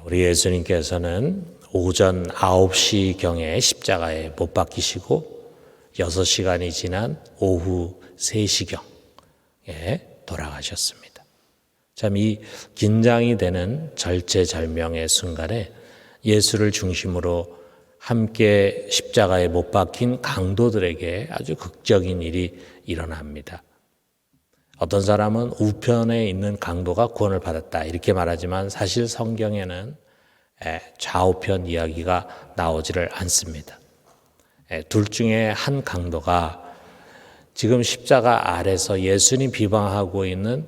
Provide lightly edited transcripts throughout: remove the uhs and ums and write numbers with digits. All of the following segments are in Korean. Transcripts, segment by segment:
우리 예수님께서는 오전 9시경에 십자가에 못 박히시고 6시간이 지난 오후 3시경에 돌아가셨습니다. 참 이 긴장이 되는 절체절명의 순간에 예수를 중심으로 함께 십자가에 못 박힌 강도들에게 아주 극적인 일이 일어납니다. 어떤 사람은 우편에 있는 강도가 구원을 받았다 이렇게 말하지만 사실 성경에는 좌우편 이야기가 나오지를 않습니다. 둘 중에 한 강도가 지금 십자가 아래서 예수님 비방하고 있는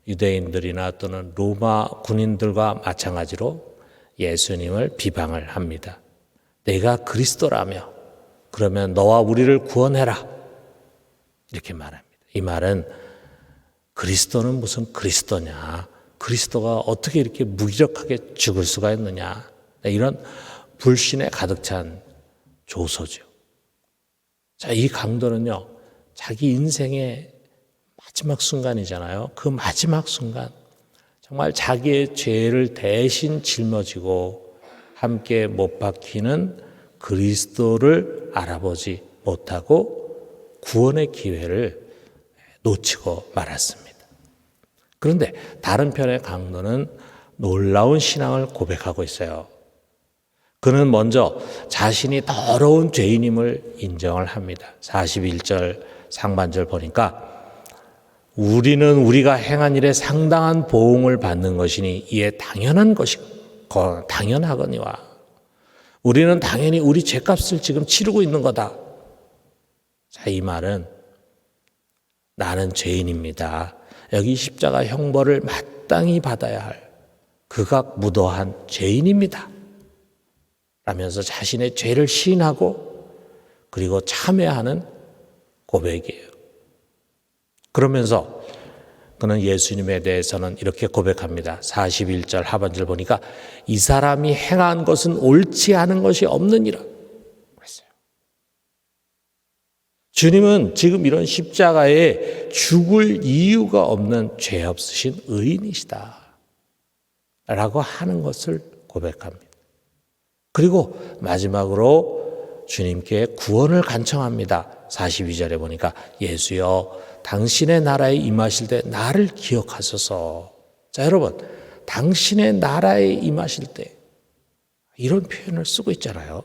유대인들이나 또는 로마 군인들과 마찬가지로 예수님을 비방을 합니다. 내가 그리스도라며 그러면 너와 우리를 구원해라 이렇게 말합니다. 이 말은 그리스도는 무슨 그리스도냐, 그리스도가 어떻게 이렇게 무기력하게 죽을 수가 있느냐, 이런 불신에 가득 찬 조소죠. 자, 이 강도는요, 자기 인생의 마지막 순간이잖아요. 그 마지막 순간 정말 자기의 죄를 대신 짊어지고 함께 못 박히는 그리스도를 알아보지 못하고 구원의 기회를 놓치고 말았습니다. 그런데 다른 편의 강도는 놀라운 신앙을 고백하고 있어요. 그는 먼저 자신이 더러운 죄인임을 인정을 합니다. 41절 상반절 보니까 우리는 우리가 행한 일에 상당한 보응을 받는 것이니 이에 당연한 것이고 당연하거니와 우리는 당연히 우리 죄값을 지금 치르고 있는 거다. 자, 이 말은 나는 죄인입니다. 여기 십자가 형벌을 마땅히 받아야 할 극악무도한 죄인입니다. 라면서 자신의 죄를 시인하고 그리고 참회하는 고백이에요. 그러면서 그는 예수님에 대해서는 이렇게 고백합니다. 41절 하반절 보니까 이 사람이 행한 것은 옳지 않은 것이 없느니라 그랬어요. 주님은 지금 이런 십자가에 죽을 이유가 없는 죄 없으신 의인이시다 라고 하는 것을 고백합니다. 그리고 마지막으로 주님께 구원을 간청합니다. 42절에 보니까 예수여 당신의 나라에 임하실 때 나를 기억하소서. 자, 여러분, 당신의 나라에 임하실 때 이런 표현을 쓰고 있잖아요.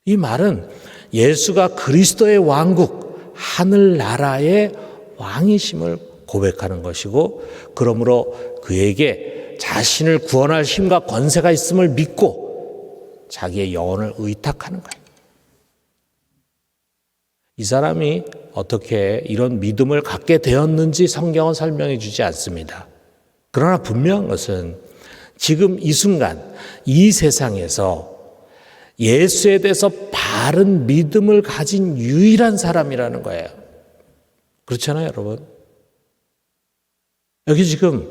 이 말은 예수가 그리스도의 왕국, 하늘나라의 왕이심을 고백하는 것이고 그러므로 그에게 자신을 구원할 힘과 권세가 있음을 믿고 자기의 영혼을 의탁하는 거예요. 이 사람이 어떻게 이런 믿음을 갖게 되었는지 성경은 설명해 주지 않습니다. 그러나 분명한 것은 지금 이 순간 이 세상에서 예수에 대해서 바른 믿음을 가진 유일한 사람이라는 거예요. 그렇잖아요, 여러분. 여기 지금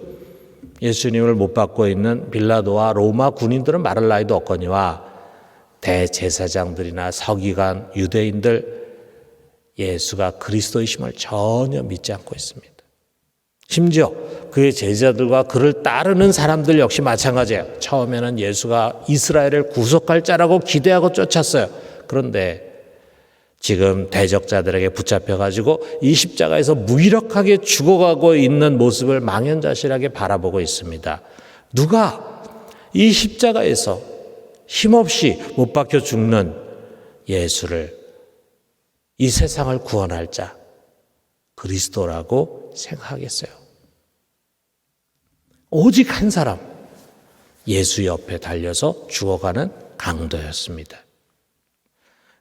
예수님을 못 받고 있는 빌라도와 로마 군인들은 말할 나위도 없거니와 대제사장들이나 서기관, 유대인들 예수가 그리스도이심을 전혀 믿지 않고 있습니다. 심지어 그의 제자들과 그를 따르는 사람들 역시 마찬가지예요. 처음에는 예수가 이스라엘을 구속할 자라고 기대하고 쫓았어요. 그런데 지금 대적자들에게 붙잡혀가지고 이 십자가에서 무기력하게 죽어가고 있는 모습을 망연자실하게 바라보고 있습니다. 누가 이 십자가에서 힘없이 못 박혀 죽는 예수를 이 세상을 구원할 자 그리스도라고 생각하겠어요? 오직 한 사람 예수 옆에 달려서 죽어가는 강도였습니다.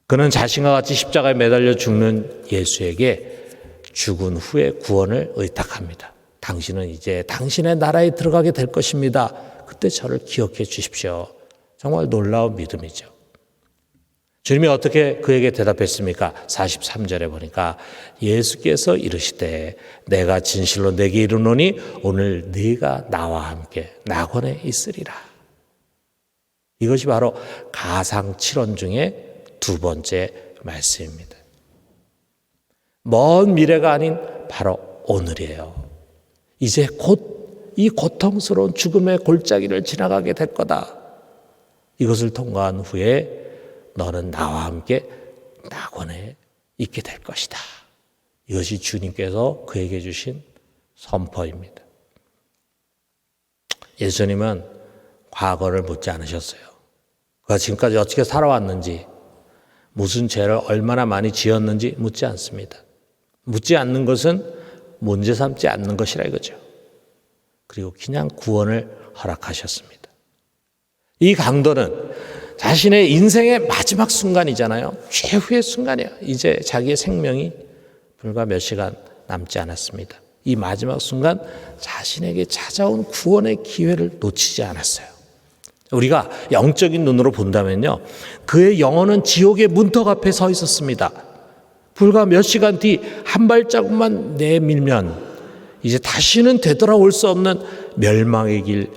그는 자신과 같이 십자가에 매달려 죽는 예수에게 죽은 후에 구원을 의탁합니다. 당신은 이제 당신의 나라에 들어가게 될 것입니다. 그때 저를 기억해 주십시오. 정말 놀라운 믿음이죠. 주님이 어떻게 그에게 대답했습니까? 43절에 보니까 예수께서 이르시되 내가 진실로 내게 이르노니 오늘 네가 나와 함께 낙원에 있으리라. 이것이 바로 가상칠언 중에 두 번째 말씀입니다. 먼 미래가 아닌 바로 오늘이에요. 이제 곧 이 고통스러운 죽음의 골짜기를 지나가게 될 거다. 이것을 통과한 후에 너는 나와 함께 낙원에 있게 될 것이다. 이것이 주님께서 그에게 주신 선포입니다. 예수님은 과거를 묻지 않으셨어요. 그가 지금까지 어떻게 살아왔는지, 무슨 죄를 얼마나 많이 지었는지 묻지 않습니다. 묻지 않는 것은 문제 삼지 않는 것이라 이거죠. 그리고 그냥 구원을 허락하셨습니다. 이 강도는 자신의 인생의 마지막 순간이잖아요. 최후의 순간이야. 이제 자기의 생명이 불과 몇 시간 남지 않았습니다. 이 마지막 순간 자신에게 찾아온 구원의 기회를 놓치지 않았어요. 우리가 영적인 눈으로 본다면요, 그의 영혼은 지옥의 문턱 앞에 서 있었습니다. 불과 몇 시간 뒤 한 발자국만 내밀면 이제 다시는 되돌아올 수 없는 멸망의 길,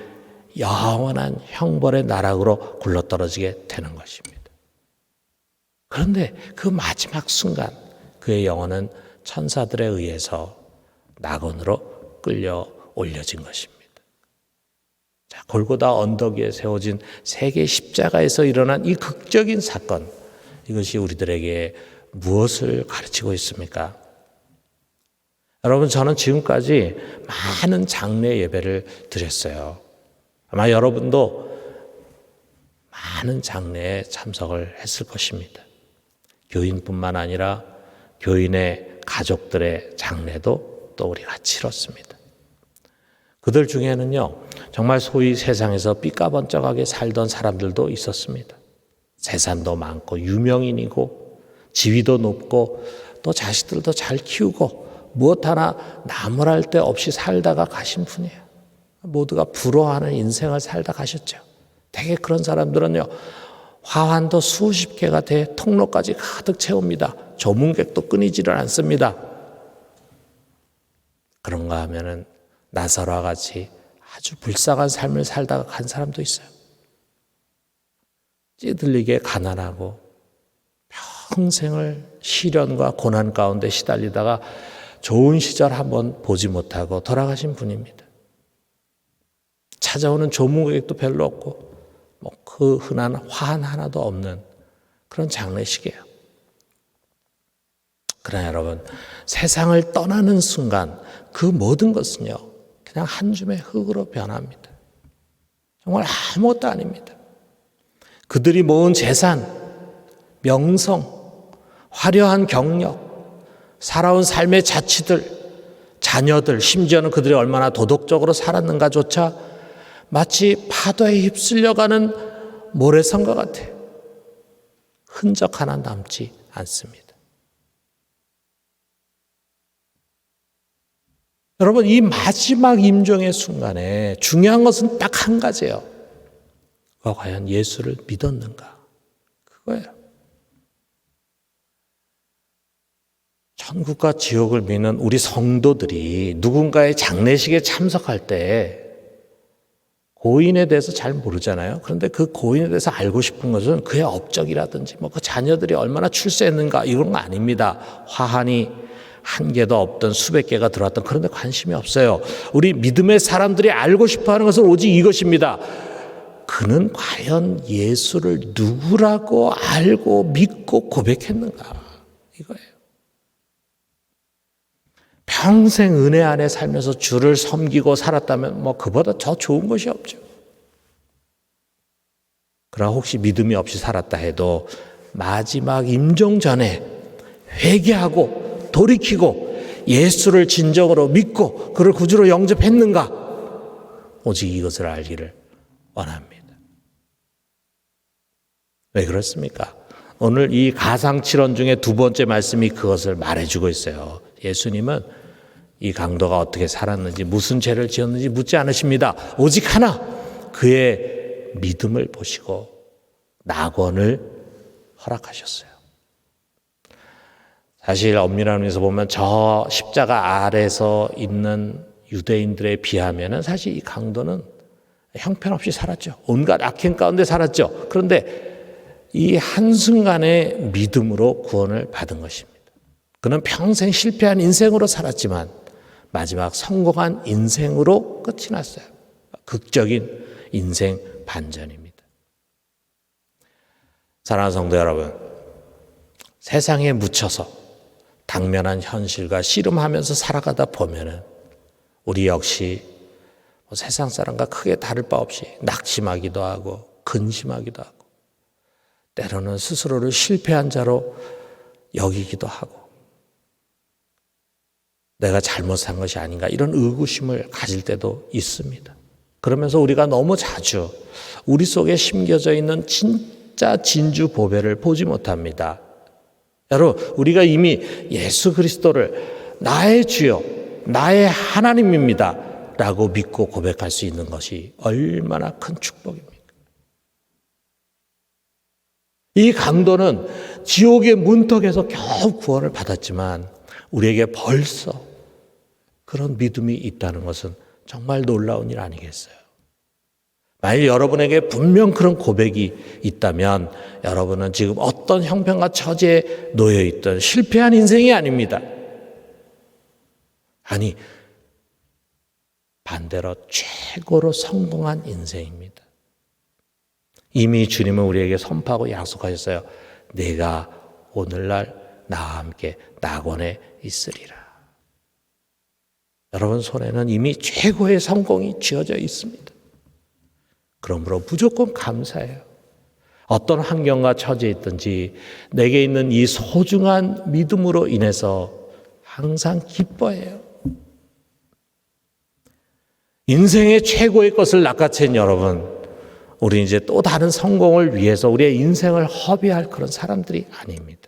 영원한 형벌의 나락으로 굴러떨어지게 되는 것입니다. 그런데 그 마지막 순간 그의 영혼은 천사들에 의해서 낙원으로 끌려 올려진 것입니다. 자, 골고다 언덕 위에 세워진 세계 십자가에서 일어난 이 극적인 사건, 이것이 우리들에게 무엇을 가르치고 있습니까? 여러분, 저는 지금까지 많은 장례 예배를 드렸어요. 아마 여러분도 많은 장례에 참석을 했을 것입니다. 교인뿐만 아니라 교인의 가족들의 장례도 또 우리가 치렀습니다. 그들 중에는요, 정말 소위 세상에서 삐까번쩍하게 살던 사람들도 있었습니다. 재산도 많고 유명인이고 지위도 높고 또 자식들도 잘 키우고 무엇 하나 나무랄 데 없이 살다가 가신 분이에요. 모두가 부러워하는 인생을 살다 가셨죠. 대개 그런 사람들은요, 화환도 수십 개가 돼 통로까지 가득 채웁니다. 조문객도 끊이지를 않습니다. 그런가 하면은 나사로와 같이 아주 불쌍한 삶을 살다가 간 사람도 있어요. 찌들리게 가난하고 평생을 시련과 고난 가운데 시달리다가 좋은 시절 한번 보지 못하고 돌아가신 분입니다. 찾아오는 조문객도 별로 없고 그 흔한 화환 하나도 없는 그런 장례식이에요. 그러나 여러분, 세상을 떠나는 순간 그 모든 것은요, 그냥 한 줌의 흙으로 변합니다. 정말 아무것도 아닙니다. 그들이 모은 재산, 명성, 화려한 경력, 살아온 삶의 자취들, 자녀들, 심지어는 그들이 얼마나 도덕적으로 살았는가조차 마치 파도에 휩쓸려가는 모래성과 같아요. 흔적 하나 남지 않습니다. 여러분, 이 마지막 임종의 순간에 중요한 것은 딱 한 가지예요. 그가 과연 예수를 믿었는가? 그거예요. 천국과 지옥을 믿는 우리 성도들이 누군가의 장례식에 참석할 때 고인에 대해서 잘 모르잖아요. 그런데 그 고인에 대해서 알고 싶은 것은 그의 업적이라든지 그 자녀들이 얼마나 출세했는가 이런 거 아닙니다. 화환이 한 개도 없던 수백 개가 들어왔던 그런 데 관심이 없어요. 우리 믿음의 사람들이 알고 싶어하는 것은 오직 이것입니다. 그는 과연 예수를 누구라고 알고 믿고 고백했는가? 이거예요. 평생 은혜 안에 살면서 주를 섬기고 살았다면 그보다 더 좋은 것이 없죠. 그러나 혹시 믿음이 없이 살았다 해도 마지막 임종 전에 회개하고 돌이키고 예수를 진정으로 믿고 그를 구주로 영접했는가? 오직 이것을 알기를 원합니다. 왜 그렇습니까? 오늘 이 가상칠언 중에 두 번째 말씀이 그것을 말해주고 있어요. 예수님은 이 강도가 어떻게 살았는지 무슨 죄를 지었는지 묻지 않으십니다. 오직 하나, 그의 믿음을 보시고 낙원을 허락하셨어요. 사실 엄밀한 의미에서 보면 저 십자가 아래서 있는 유대인들에 비하면 사실 이 강도는 형편없이 살았죠. 온갖 악행 가운데 살았죠. 그런데 이 한순간의 믿음으로 구원을 받은 것입니다. 그는 평생 실패한 인생으로 살았지만 마지막 성공한 인생으로 끝이 났어요. 극적인 인생 반전입니다. 사랑하는 성도 여러분, 세상에 묻혀서 당면한 현실과 씨름하면서 살아가다 보면은 우리 역시 세상 사람과 크게 다를 바 없이 낙심하기도 하고 근심하기도 하고 때로는 스스로를 실패한 자로 여기기도 하고 내가 잘못한 것이 아닌가 이런 의구심을 가질 때도 있습니다. 그러면서 우리가 너무 자주 우리 속에 심겨져 있는 진짜 진주보배를 보지 못합니다. 여러분, 우리가 이미 예수 그리스도를 나의 주요, 나의 하나님입니다 라고 믿고 고백할 수 있는 것이 얼마나 큰 축복입니까? 이 강도는 지옥의 문턱에서 겨우 구원을 받았지만 우리에게 벌써 그런 믿음이 있다는 것은 정말 놀라운 일 아니겠어요? 만일 여러분에게 분명 그런 고백이 있다면 여러분은 지금 어떤 형편과 처지에 놓여있던 실패한 인생이 아닙니다. 아니, 반대로 최고로 성공한 인생입니다. 이미 주님은 우리에게 선포하고 약속하셨어요. 내가 오늘날 나와 함께 낙원에 있으리라. 여러분 손에는 이미 최고의 성공이 쥐어져 있습니다. 그러므로 무조건 감사해요. 어떤 환경과 처지에 있든지 내게 있는 이 소중한 믿음으로 인해서 항상 기뻐해요. 인생의 최고의 것을 낚아챈 여러분, 우리 이제 또 다른 성공을 위해서 우리의 인생을 허비할 그런 사람들이 아닙니다.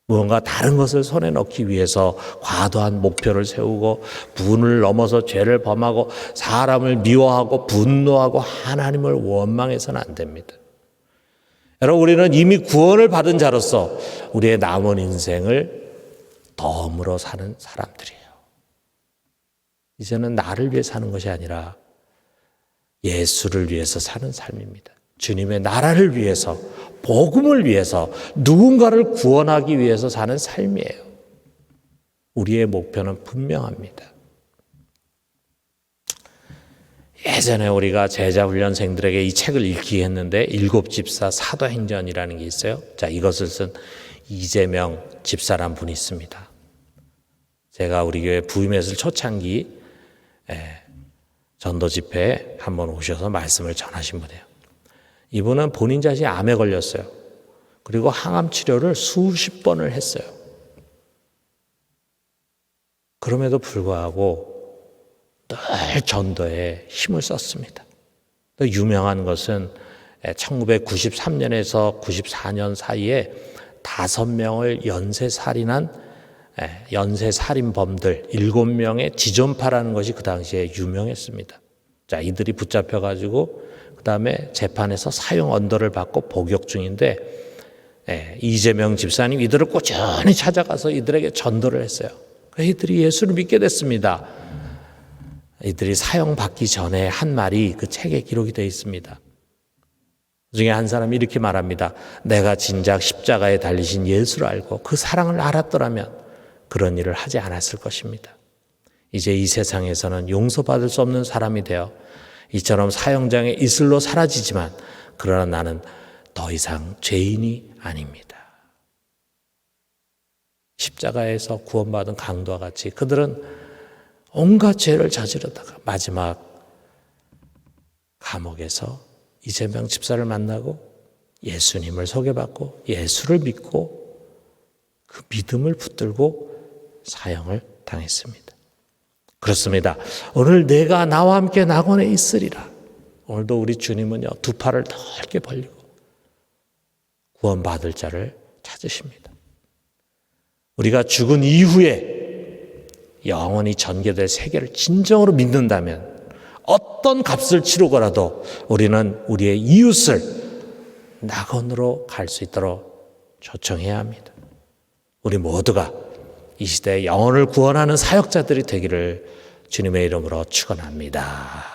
무언가 다른 것을 손에 넣기 위해서 과도한 목표를 세우고 분을 넘어서 죄를 범하고 사람을 미워하고 분노하고 하나님을 원망해서는 안 됩니다. 여러분, 우리는 이미 구원을 받은 자로서 우리의 남은 인생을 덤으로 사는 사람들이에요. 이제는 나를 위해 사는 것이 아니라 예수를 위해서 사는 삶입니다. 주님의 나라를 위해서, 복음을 위해서, 누군가를 구원하기 위해서 사는 삶이에요. 우리의 목표는 분명합니다. 예전에 우리가 제자훈련생들에게 이 책을 읽게 했는데 일곱 집사 사도행전이라는 게 있어요. 자, 이것을 쓴 이재명 집사란 분이 있습니다. 제가 우리 교회 부임했을 초창기 전도 집회에 한번 오셔서 말씀을 전하신 분이에요. 이분은 본인 자신이 암에 걸렸어요. 그리고 항암 치료를 수십 번을 했어요. 그럼에도 불구하고 늘 전도에 힘을 썼습니다. 또 유명한 것은 1993년에서 94년 사이에 5명을 연쇄살인범들 7명의 지존파라는 것이 그 당시에 유명했습니다. 자, 이들이 붙잡혀가지고 그 다음에 재판에서 사형 언도를 받고 복역 중인데 이재명 집사님 이들을 꾸준히 찾아가서 이들에게 전도를 했어요. 이들이 예수를 믿게 됐습니다. 이들이 사형 받기 전에 한 말이 그 책에 기록이 되어 있습니다. 그 중에 한 사람이 이렇게 말합니다. 내가 진작 십자가에 달리신 예수를 알고 그 사랑을 알았더라면 그런 일을 하지 않았을 것입니다. 이제 이 세상에서는 용서받을 수 없는 사람이 되어 이처럼 사형장의 이슬로 사라지지만 그러나 나는 더 이상 죄인이 아닙니다. 십자가에서 구원받은 강도와 같이 그들은 온갖 죄를 저지르다가 마지막 감옥에서 이재명 집사를 만나고 예수님을 소개받고 예수를 믿고 그 믿음을 붙들고 사형을 당했습니다. 그렇습니다. 오늘 내가 나와 함께 낙원에 있으리라. 오늘도 우리 주님은요, 두 팔을 넓게 벌리고 구원받을 자를 찾으십니다. 우리가 죽은 이후에 영원히 전개될 세계를 진정으로 믿는다면 어떤 값을 치르고라도 우리는 우리의 이웃을 낙원으로 갈 수 있도록 초청해야 합니다. 우리 모두가 이 시대에 영혼을 구원하는 사역자들이 되기를 주님의 이름으로 축원합니다.